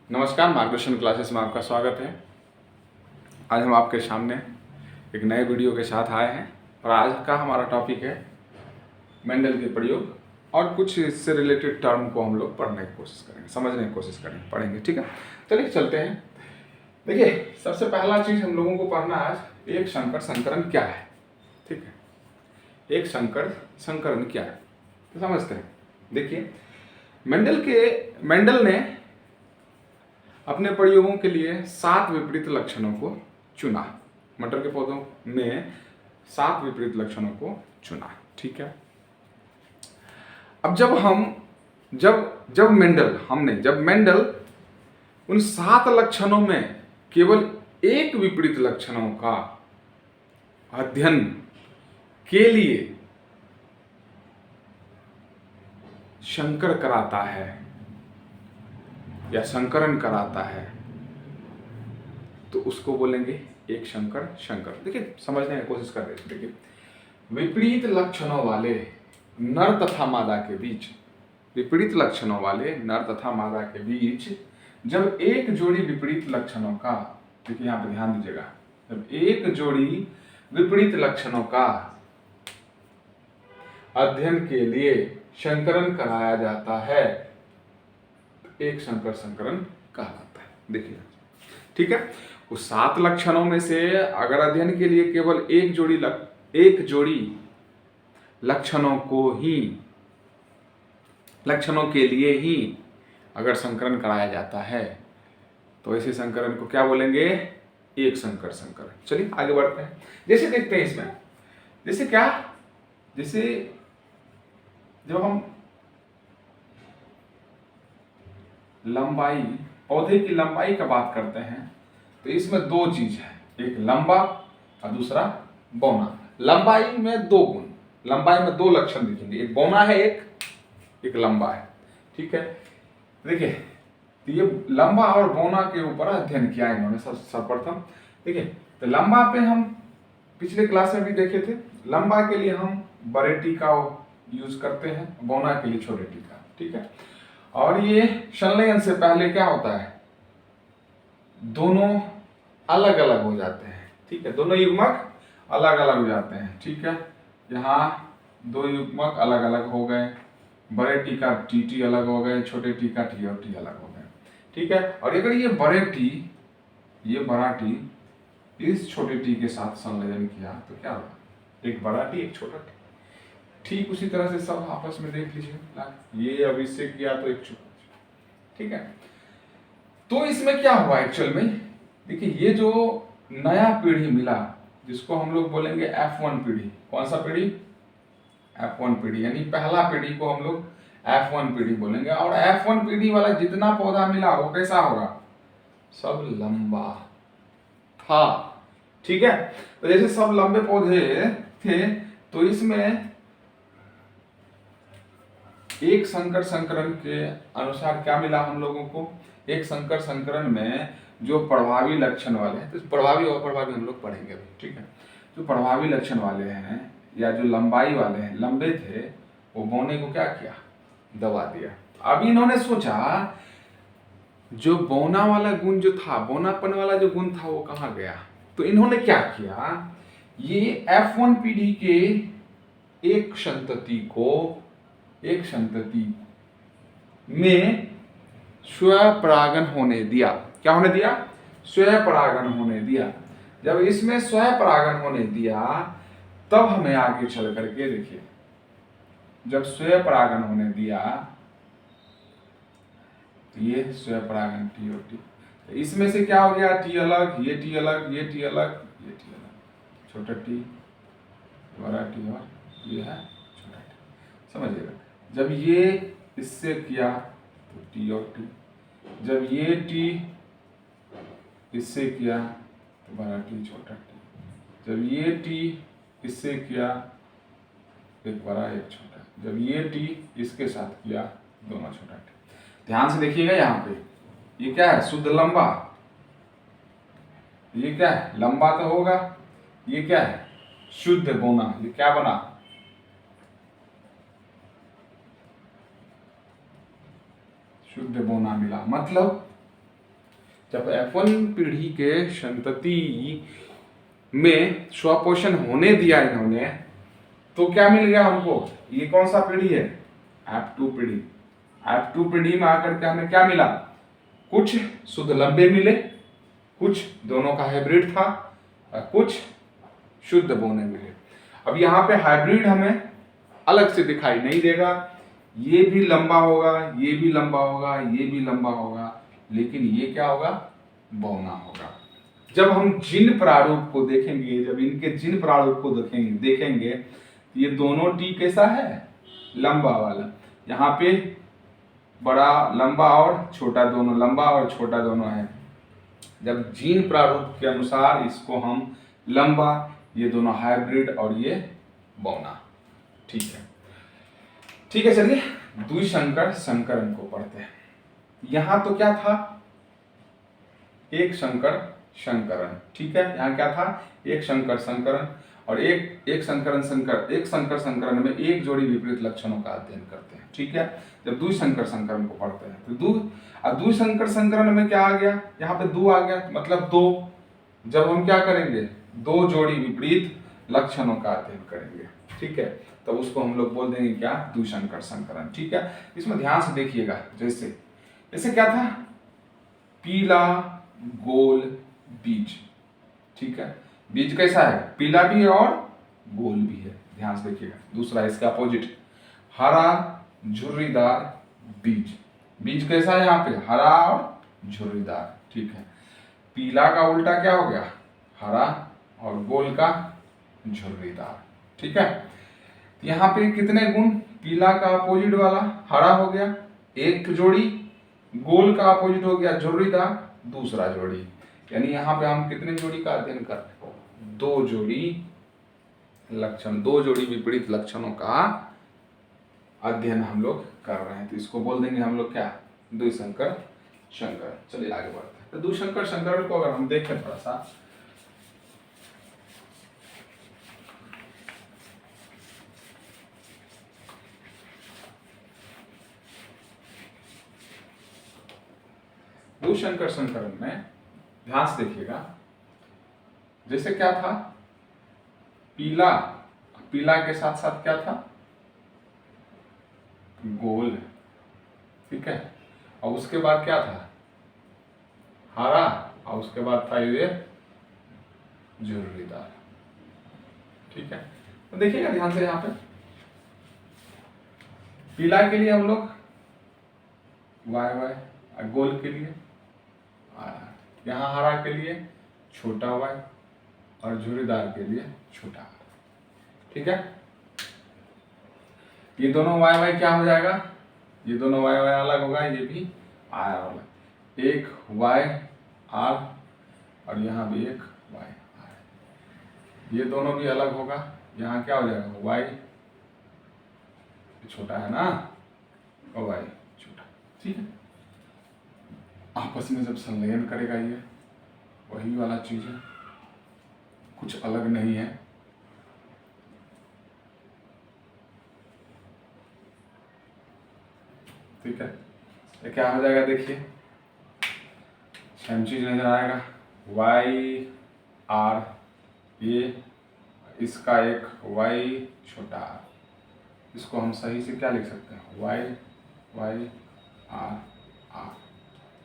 नमस्कार, मार्गदर्शन क्लासेस में आपका स्वागत है। आज हम आपके सामने एक नए वीडियो के साथ आए हैं और आज का हमारा टॉपिक है मेंडल के प्रयोग और कुछ इससे रिलेटेड टर्म को हम लोग पढ़ने की कोशिश करेंगे, समझने की कोशिश करेंगे, पढ़ेंगे। ठीक है, चलिए चलते हैं। देखिए, सबसे पहला चीज़ हम लोगों को पढ़ना है आज एक संकर संकरण क्या है। ठीक है, एक संकर संकरण क्या है तो समझते हैं। देखिए, मेंडल ने अपने प्रयोगों के लिए 7 विपरीत लक्षणों को चुना। मटर के पौधों में 7 विपरीत लक्षणों को चुना। ठीक है, अब जब मेंडल उन 7 लक्षणों में केवल एक विपरीत लक्षणों का अध्ययन के लिए संकर कराता है या संकरण कराता है तो उसको बोलेंगे एक संकर। देखिए, समझने की कोशिश कर रहे हैं। देखिए, विपरीत लक्षणों वाले नर तथा मादा के बीच, विपरीत लक्षणों वाले नर तथा मादा के बीच जब एक जोड़ी विपरीत लक्षणों का, देखिए यहां पर ध्यान दीजिएगा, जब एक जोड़ी विपरीत लक्षणों का अध्ययन के लिए संकरण कराया जाता है एक संकर संकरण कहलाता है। देखिए, ठीक है, उस 7 लक्षणों में से अगर अध्ययन के लिए केवल एक जोड़ी लक्षणों के लिए ही अगर संकरण कराया जाता है तो ऐसे संकरण को क्या बोलेंगे? एक संकर संकरण। चलिए आगे बढ़ते हैं। जैसे देखते हैं इसमें, जैसे जब हम लंबाई, पौधे की लंबाई का बात करते हैं तो इसमें 2 चीज है, एक लंबा और दूसरा बौना। लंबाई में 2 गुण, लंबाई में 2 लक्षण दिखेंगे, एक बौना है, एक लंबा है। ठीक है, देखिए, तो ये लंबा और बौना के ऊपर अध्ययन किया इन्होंने सर्वप्रथम। देखिए, तो लंबा पे हम पिछले क्लास में भी देखे थे, लंबा के लिए हम बड़े टी का यूज करते हैं, बौना के लिए छोटे टी का। ठीक है, और ये संलयन से पहले क्या होता है, दोनों अलग अलग हो जाते हैं। ठीक है, दोनों युग्मक अलग अलग हो जाते हैं। ठीक है, यहाँ 2 युग्मक अलग अलग हो गए, बड़े टी का टी अलग हो गए, छोटे टी का टी और टी अलग हो गए। ठीक है, और अगर ये बड़ा टी इस छोटे टी के साथ संलयन किया तो क्या होगा? एक बड़ा टी एक छोटा टी। ठीक उसी तरह से सब आपस में देख लीजिए, ये अब इससे किया तो एक छोटा। ठीक है, तो इसमें क्या हुआ एक्चुअल में? देखिए, ये जो नया पीढ़ी मिला जिसको हम लोग बोलेंगे F1 पीढ़ी। कौन सा पीढ़ी? F1 पीढ़ी, यानी पहला पीढ़ी को हम लोग F1 पीढ़ी बोलेंगे। और F1 पीढ़ी वाला जितना पौधा मिला वो कैसा होगा? सब लंबा था। ठीक है, तो जैसे सब लंबे पौधे थे तो इसमें एक संकर संकरण के अनुसार क्या मिला हम लोगों को? एक संकर संकरण में जो प्रभावी लक्षण वाले हैं, तो प्रभावी और अप्रभावी हम लोग पढ़ेंगे अभी। ठीक है, जो प्रभावी लक्षण वाले हैं या जो लंबाई वाले हैं, लंबे थे, वो बौने को क्या किया? दबा दिया। अब इन्होंने सोचा जो बौना वाला गुण जो था, बौनापन वाला जो गुण था वो कहाँ गया? तो इन्होंने क्या किया, ये F1 पीढ़ी के एक संतति में स्वपरागन होने दिया। क्या होने दिया? स्वपरागन होने दिया। जब इसमें स्वपरागन होने दिया तब हमें आगे चल करके देखिए, जब स्वपरागन होने दिया तो ये स्वपरागन टी और टी, तो इसमें से क्या हो गया? टी अलग, ये टी अलग, ये टी अलग, ये टी अलग, छोटा टी, बड़ा टी और ये है छोटा टी। समझिएगा, जब ये इससे किया तो टी और टी, जब ये टी इससे किया तो बड़ा टी छोटा टी, जब ये टी इससे किया एक बड़ा एक छोटा, जब ये टी इसके साथ किया दोनों छोटा टी। ध्यान से देखिएगा, यहाँ पे ये क्या है? शुद्ध लंबा। ये क्या है? लंबा तो होगा। ये क्या है? शुद्ध बौना। ये क्या बना? शुद्ध बौना मिला। मतलब जब F1 पीढ़ी के संतति में स्वपोषण होने दिया इन्होंने, तो क्या मिल गया हमको? ये कौन सा पीढ़ी है? F2 पीढ़ी। F2 पीढ़ी में आकर के हमें क्या मिला? कुछ शुद्ध लंबे मिले, कुछ दोनों का हाइब्रिड था, और कुछ शुद्ध बोने मिले। अब यहाँ पे हाइब्रिड हमें अलग से दिखाई नहीं देगा, ये भी लंबा होगा, ये भी लंबा होगा, ये भी लंबा होगा, लेकिन ये क्या होगा? बौना होगा। जब हम जिन प्रारूप को देखेंगे, जब इनके जिन प्रारूप को देखेंगे, ये दोनों टी कैसा है? लंबा वाला। यहाँ पे बड़ा लंबा और छोटा दोनों, लंबा और छोटा दोनों है। जब जीन प्रारूप के अनुसार इसको हम लंबा, ये दोनों हाइब्रिड, और ये बौना। ठीक है, ठीक है, चलिए द्विसंकर संकरण को पढ़ते हैं। यहां तो क्या था? एक संकर संकरण। ठीक है, यहाँ क्या था? एक संकर संकरण, और एक संकर संकरण में एक जोड़ी विपरीत लक्षणों का अध्ययन करते हैं। ठीक है, जब द्विसंकर संकरण को पढ़ते हैं तो द्विसंकर संकरण में क्या आ गया? यहाँ पे दो आ गया, मतलब दो। जब हम क्या करेंगे? दो जोड़ी विपरीत लक्षणों का अध्ययन करेंगे। ठीक है, तब उसको हम लोग बोल देंगे क्या? द्विसंकर संकरण। ठीक है, इसमें ध्यान से देखिएगा। जैसे क्या था? पीला गोल बीज। ठीक है, बीज कैसा है? पीला भी है और गोल भी है। ध्यान से देखिएगा। दूसरा इसका अपोजिट, हरा झुर्रीदार बीज। बीज कैसा है? यहाँ पे हरा और झुर्रीदार। ठीक है, पीला का उल्टा क्या हो गया? हरा, और गोल का झुर्रीदार। ठीक है, यहाँ पे कितने गुण? पीला का अपोजिट वाला हरा हो गया, एक जोड़ी, गोल का अपोजिट हो गया झुर्रीदार, दूसरा जोड़ी। यानी यहाँ पे हम कितने जोड़ी का अध्ययन कर रहे हैं? दो जोड़ी लक्षण, दो जोड़ी विपरीत लक्षणों का अध्ययन हम लोग कर रहे हैं। तो इसको बोल देंगे हम लोग क्या? द्विसंकर संकरण। चलिए आगे बढ़ते हैं। तो द्विसंकर संकरण को अगर हम देखें थोड़ा सा, द्विसंकर संकरण में ध्यान से देखिएगा। जैसे क्या था? पीला, पीला के साथ साथ क्या था? गोल। ठीक है, और उसके बाद क्या था? हरा, और उसके बाद था ये झुर्रीदार। ठीक है, तो देखिएगा ध्यान से। यहाँ पे पीला के लिए हम लोग वाई, और गोल के लिए यहाँ हरा के लिए छोटा वाई, और झुर्रीदार के लिए छोटा आर। ठीक है, ये दोनों वाई क्या हो जाएगा? ये दोनों वाई अलग होगा, ये भी आर होगा। एक वाई आर, और यहाँ भी एक वाई आर। ये दोनों भी अलग होगा। यहाँ क्या हो जाएगा? वाई छोटा है ना, और वाई छोटा। ठीक है, आपस में जब संलयन करेगा ये वही वाला चीज है, कुछ अलग नहीं है। ठीक है, ये क्या हो जाएगा? देखिए सेम चीज नजर आएगा। वाई आर, ये इसका एक वाई छोटा आर, इसको हम सही से क्या लिख सकते हैं? Y Y R R.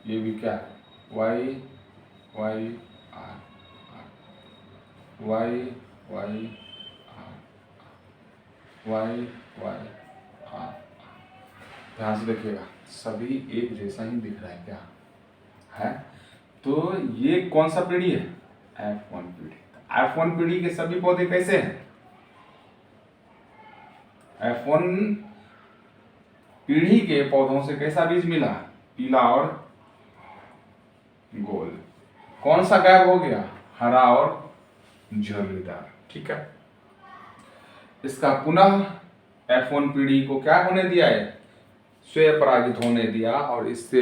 ये भी क्या है? Y Y R R, Y Y R, Y Y R. ध्यान से देखिएगा, सभी एक जैसा ही दिख रहा है क्या है? तो ये कौन सा पीढ़ी है? F1 पीढ़ी। F1 पीढ़ी के सभी पौधे कैसे हैं? F1 पीढ़ी के पौधों से कैसा बीज मिला? पीला और गोल। कौन सा गायब हो गया? हरा और झुर्रीदार। ठीक है, इसका पुनः F1 पीढ़ी को क्या होने दिया है? स्वपरागित होने दिया, और इससे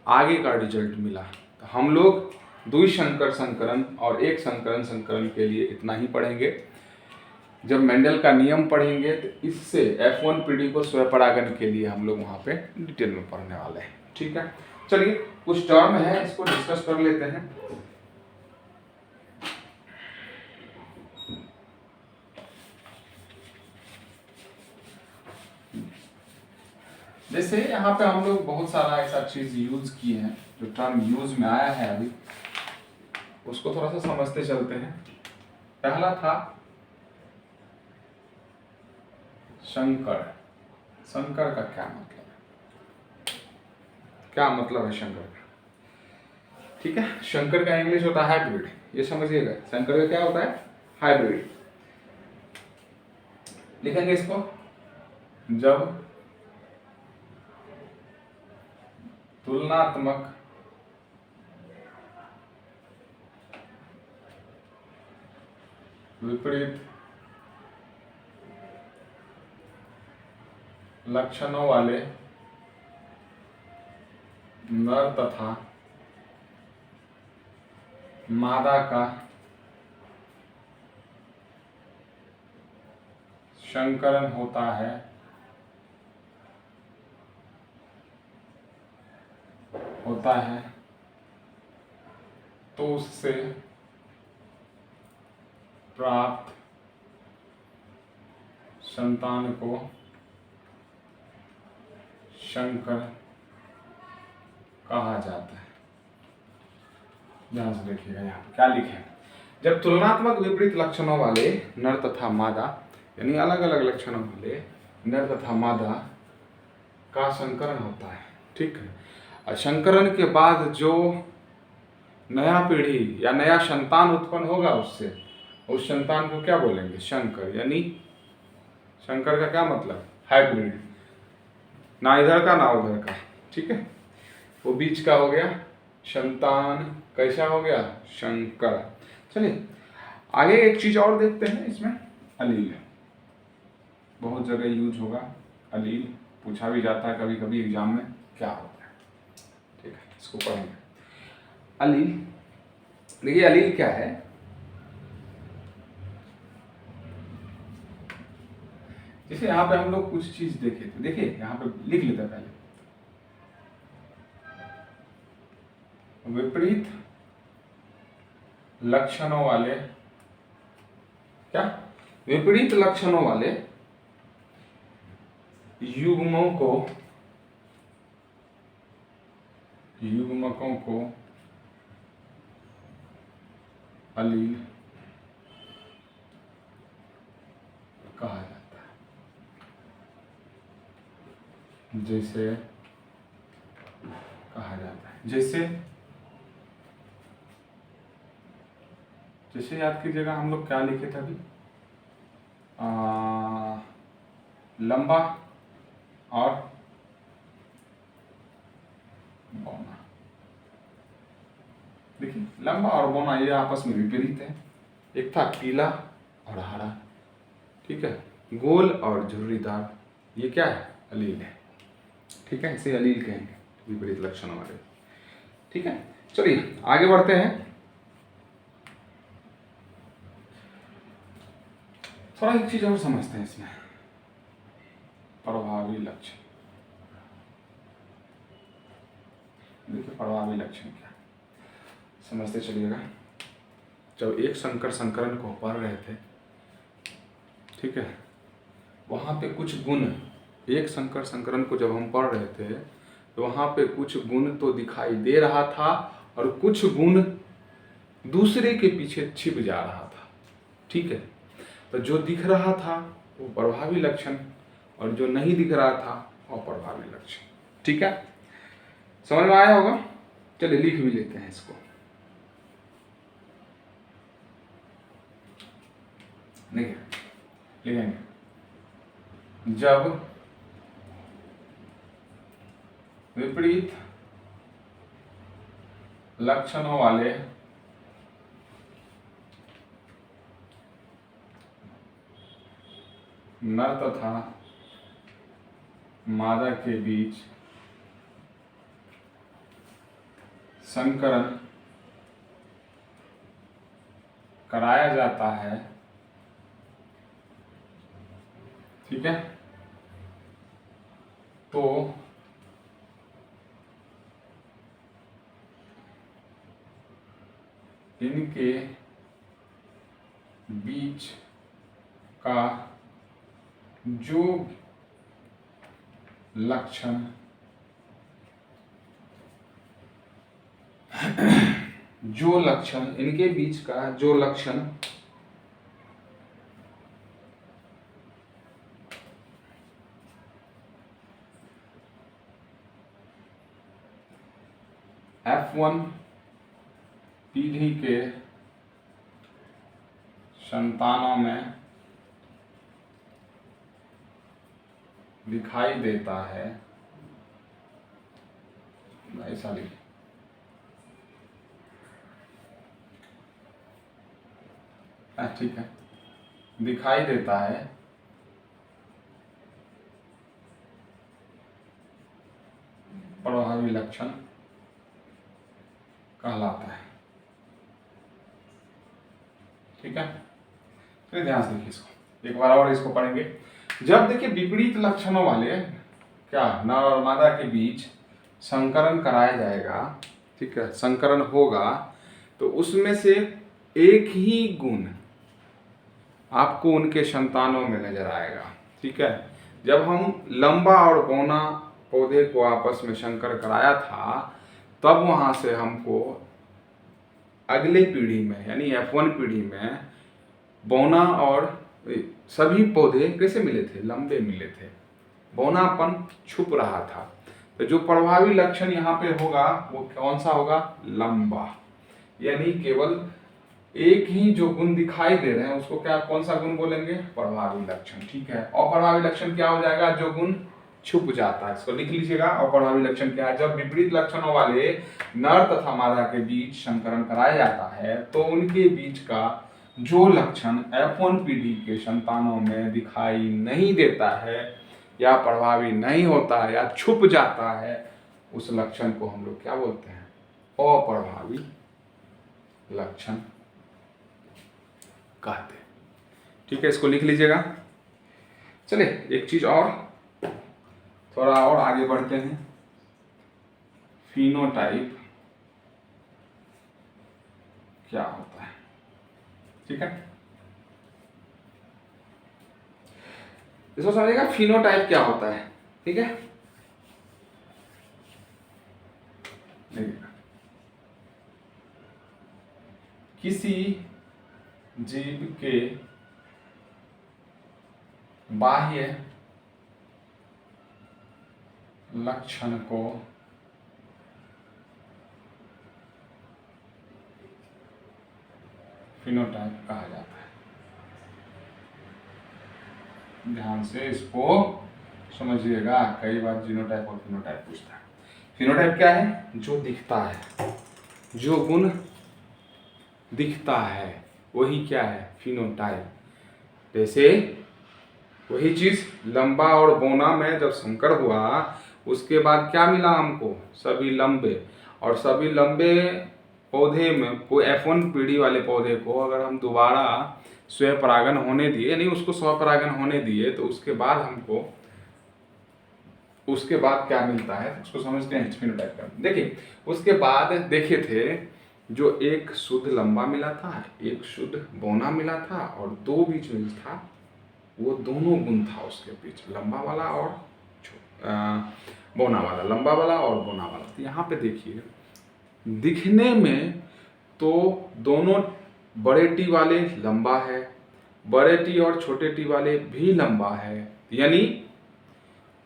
आगे का रिजल्ट मिला। तो हम लोग द्विसंकर संकरण और एक संकरण संकरण के लिए इतना ही पढ़ेंगे। जब मेंडल का नियम पढ़ेंगे तो इससे F1 पीढ़ी को स्वपरागण के लिए हम लोग वहाँ पे डिटेल में पढ़ने वाले हैं। ठीक है, चलिए कुछ टर्म है इसको डिस्कस कर लेते हैं। जैसे यहाँ पे हम लोग बहुत सारा ऐसा चीज यूज किए हैं, जो टर्म यूज में आया है अभी, उसको थोड़ा सा समझते चलते हैं। पहला था शंकर। शंकर का क्या मतलब है? क्या मतलब है शंकर का? ठीक है, शंकर का इंग्लिश होता है हाइब्रिड, ये समझिएगा। शंकर का क्या होता है? हाइब्रिड। लिखेंगे इसको, जब तुलनात्मक विपरीत लक्षणों वाले नर तथा मादा का संकरण होता है तो उससे प्राप्त संतान को शंकर कहा जाता है। ध्यान से देखिएगा, यहाँ पे क्या लिखे हैं। जब तुलनात्मक विपरीत लक्षणों वाले नर तथा मादा, यानी अलग अलग लक्षणों वाले नर तथा मादा का संकरण होता है, ठीक है, और संकरण के बाद जो नया पीढ़ी या नया संतान उत्पन्न होगा उससे, उस संतान को क्या बोलेंगे? शंकर। यानी शंकर का क्या मतलब? हाइब्रिड, ना इधर का ना उधर का। ठीक है, वो बीच का हो गया संतान, कैसा हो गया? शंकर। चलिए आगे एक चीज और देखते हैं इसमें, अलील। बहुत जगह यूज होगा अलील, पूछा भी जाता है कभी कभी एग्जाम में, क्या होता है। ठीक है, इसको पढ़ेंगे। अलील, देखिए अलील क्या है। जैसे यहाँ पे हम लोग कुछ चीज देखे थे, देखिए यहाँ पे लिख लेते हैं पहले, विपरीत लक्षणों वाले, क्या? विपरीत लक्षणों वाले युग्मकों को अलील कहा जाता है। जैसे कहा जाता है, जैसे याद कीजिएगा हम लोग क्या लिखे थे अभी, लंबा और बौना। देखिए लंबा और बौना ये आपस में विपरीत है, एक था पीला और हरा, ठीक है, गोल और झुर्रीदार, ये क्या है? अलील है। ठीक है, इसे अलील कहेंगे, विपरीत लक्षण वाले। ठीक है, चलिए आगे बढ़ते हैं। थोड़ा एक चीज और समझते हैं इसमें, प्रभावी लक्षण। देखिए प्रभावी लक्षण क्या समझते चलिएगा। जब एक शंकर संकरण को पढ़ रहे थे, ठीक है, वहाँ पे कुछ गुण, एक शंकर संकरण को जब हम पढ़ रहे थे तो वहाँ पे कुछ गुण तो दिखाई दे रहा था और कुछ गुण दूसरे के पीछे छिप जा रहा था। ठीक है, तो जो दिख रहा था वो प्रभावी लक्षण और जो नहीं दिख रहा था वो अप्रभावी लक्षण। ठीक है, समझ में आया होगा। चलिए लिख भी लेते हैं इसको। देखिए लिखेंगे, जब विपरीत लक्षणों वाले नर तथा मादा के बीच संकरण कराया जाता है ठीक है, तो इनके बीच का जो लक्षण इनके बीच का जो लक्षण F1 पीढ़ी के संतानों में दिखाई देता है, ऐसा लिख, ठीक है, दिखाई देता है प्रभावी लक्षण कहलाता है। ठीक है, फिर ध्यान से देखिए इसको, एक बार और इसको पढ़ेंगे। जब देखिए विपरीत लक्षणों वाले क्या नर और मादा के बीच संकरण कराया जाएगा, ठीक है, संकरण होगा, तो उसमें से एक ही गुण आपको उनके संतानों में नजर आएगा। ठीक है, जब हम लंबा और बौना पौधे को आपस में संकर कराया था, तब वहां से हमको अगले पीढ़ी में यानी F1 पीढ़ी में बौना और सभी पौधे कैसे मिले थे, लंबे मिले थे, बौनापन छुप रहा था। तो जो प्रभावी लक्षण यहाँ पे होगा वो कौन सा होगा, लंबा, यानी केवल एक ही जो गुण दिखाई दे रहे हैं उसको क्या, कौन सा गुण बोलेंगे, प्रभावी लक्षण। ठीक है, अप्रभावी लक्षण क्या हो जाएगा, जो गुण छुप जाता है, इसको लिख लीजिएगा। अप्रभावी लक्षण क्या है, जब विपरीत लक्षणों वाले नर तथा मादा के बीच संकरण कराया जाता है तो उनके बीच का जो लक्षण F1 पीढ़ी के संतानों में दिखाई नहीं देता है या प्रभावी नहीं होता है या छुप जाता है, उस लक्षण को हम लोग क्या बोलते हैं, अप्रभावी लक्षण कहते हैं। ठीक है, इसको लिख लीजिएगा। चलिए एक चीज और, थोड़ा और आगे बढ़ते हैं। फिनोटाइप क्या होता है, ठीक है, इसको समझिएगा, फिनोटाइप क्या होता है। ठीक है, देखिएगा, किसी जीव के बाह्य लक्षण को फिनोटाइप कहा जाता है। ध्यान से इसको समझिएगा, कई बार जीनोटाइप और फिनोटाइप पूछता है। फिनोटाइप क्या है, जो दिखता है, जो गुण दिखता है वही क्या है, फिनोटाइप। जैसे वही चीज लंबा और बौना में जब संकर हुआ, उसके बाद क्या मिला हमको, सभी लंबे, और सभी लंबे पौधे में कोई F1 पीढ़ी वाले पौधे को अगर हम दोबारा स्वपरागन होने दिए, यानी उसको स्वपरागन होने दिए, तो उसके बाद हमको उसके बाद क्या मिलता है, उसको समझते हैं फिनोटाइप का। देखिए उसके बाद देखे थे, जो एक शुद्ध लंबा मिला था, एक शुद्ध बौना मिला था, और दो बीच में था, वो दोनों गुण था उसके बीच, लंबा वाला और बौना वाला, लंबा वाला और बौना वाला। तो यहाँ पे देखिए, दिखने में तो दोनों बड़े टी वाले लंबा है, बड़े टी और छोटे टी वाले भी लंबा है, यानी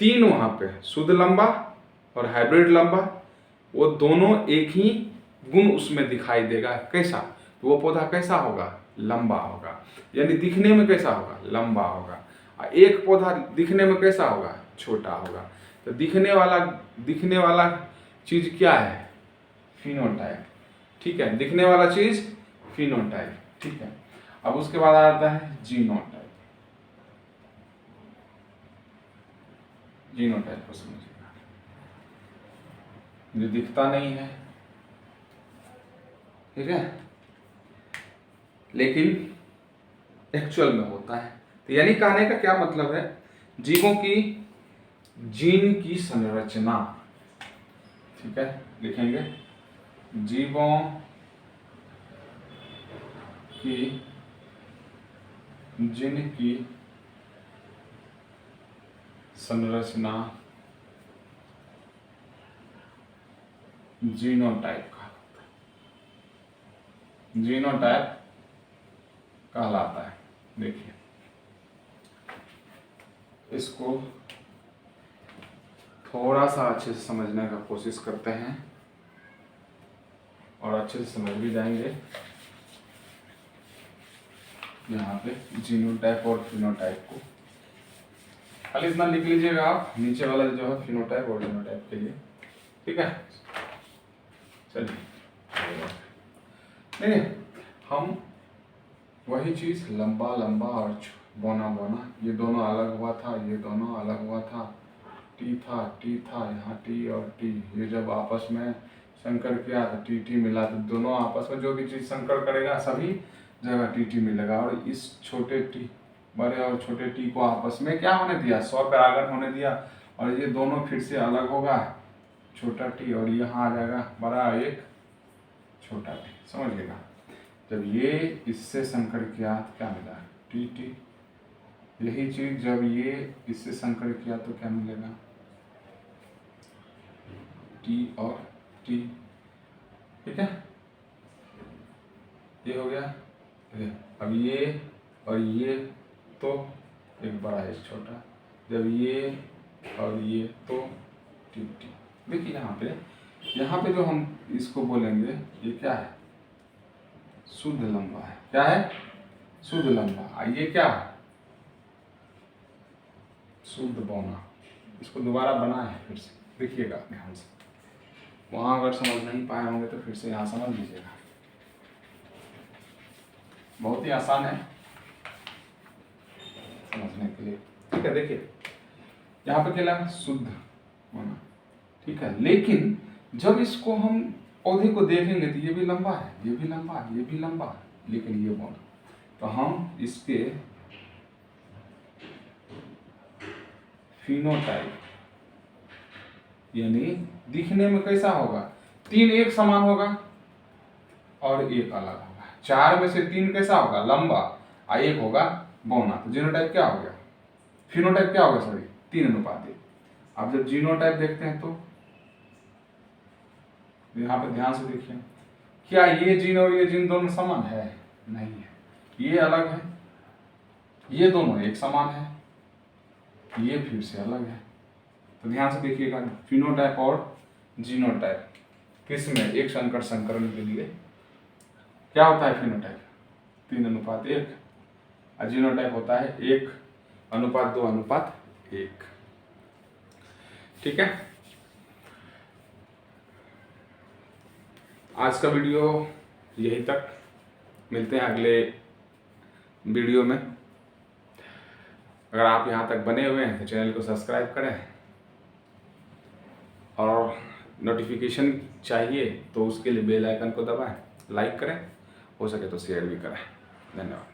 तीन वहां पे शुद्ध लंबा और हाइब्रिड लंबा, वो दोनों एक ही गुण उसमें दिखाई देगा। कैसा, तो वो पौधा कैसा होगा, लंबा होगा, यानी दिखने में कैसा होगा, लंबा होगा। एक पौधा दिखने में कैसा होगा, छोटा होगा। तो दिखने वाला चीज क्या है, फिनोटाइप। ठीक है, दिखने वाला चीज फिनोटाइप। ठीक है, अब उसके बाद आता है जीनोटाइप। जीनोटाइप को समझिएगा, जो दिखता नहीं है, ठीक है, लेकिन एक्चुअल में होता है। तो यानी कहने का क्या मतलब है जीवों की जीन की संरचना, ठीक है, लिखेंगे जीवों की जीन की संरचना जीनोटाइप का, जीनोटाइप कहलाता है। देखिए इसको थोड़ा सा अच्छे से समझने का कोशिश करते हैं और अच्छे से समझ भी जाएंगे। यहाँ पे जीनोटाइप और फिनोटाइप को खाली इतना लिख लीजिएगा आप, नीचे वाला जो है फिनोटाइप और जीनोटाइप के लिए, ठीक है। चलिए नहीं, हम वही चीज लंबा लंबा और बौना बौना, ये दोनों अलग हुआ था, ये दोनों अलग हुआ था, टी था यहाँ टी और टी, ये जब आपस में संकर किया तो टी टी मिला, तो दोनों आपस में जो भी चीज संकर करेगा सभी जगह टी टी मिलेगा। और इस छोटे टी, बड़े और छोटे टी को आपस में क्या होने दिया, स्वपरागण होने दिया, और ये दोनों फिर से अलग होगा, छोटा टी, और यहाँ आ जाएगा बड़ा एक छोटा टी, समझिएगा। जब ये इससे संकर किया तो क्या मिला, टी टी। यही चीज जब ये इससे संकर किया तो क्या मिलेगा, टी और टी, ठीक है। ये हो गया। अब ये और ये तो एक बड़ा एक छोटा, जब ये और ये तो टी टी। देखिए यहाँ पे जो हम इसको बोलेंगे, ये क्या है, शुद्ध लंबा है। क्या है, शुद्ध लंबा। ये क्या है, शुद्ध बौना। इसको दोबारा बना है फिर से, देखिएगा ध्यान से, वहां अगर समझ नहीं पाए होंगे तो फिर से यहाँ समझ लीजिएगा, बहुत ही आसान है समझने के लिए, ठीक है। देखिए यहाँ पे क्या है, शुद्ध बौना, ठीक है। लेकिन जब इसको हम पौधे को देखेंगे तो ये भी लंबा है, ये भी लंबा है, ये भी लंबा है, लेकिन ये बौना, तो हम इसके फिनोटाइप, यानी दिखने में कैसा होगा, 3 एक समान होगा और एक अलग होगा। 4 में से 3 कैसा होगा, लंबा, और 1 होगा बौना। तो जीनोटाइप क्या हो गया, फिनोटाइप क्या होगा, सॉरी 3:1। अब जब जीनोटाइप देखते हैं तो यहाँ पे ध्यान से देखिए, क्या ये जीन और ये जीन दोनों समान है, नहीं है, ये अलग है, ये दोनों एक समान है, ये फिर से अलग है। तो ध्यान से देखिएगा, फिनोटाइप और जीनोटाइप किसमें, एक संकर संकरण के लिए क्या होता है, फिनोटाइप 3:1 और जीनोटाइप होता है 1:2:1, ठीक है। आज का वीडियो यही तक, मिलते हैं अगले वीडियो में। अगर आप यहाँ तक बने हुए हैं तो चैनल को सब्सक्राइब करें, और नोटिफिकेशन चाहिए तो उसके लिए बेल आइकन को दबाएं, लाइक करें, हो सके तो शेयर भी करें। धन्यवाद।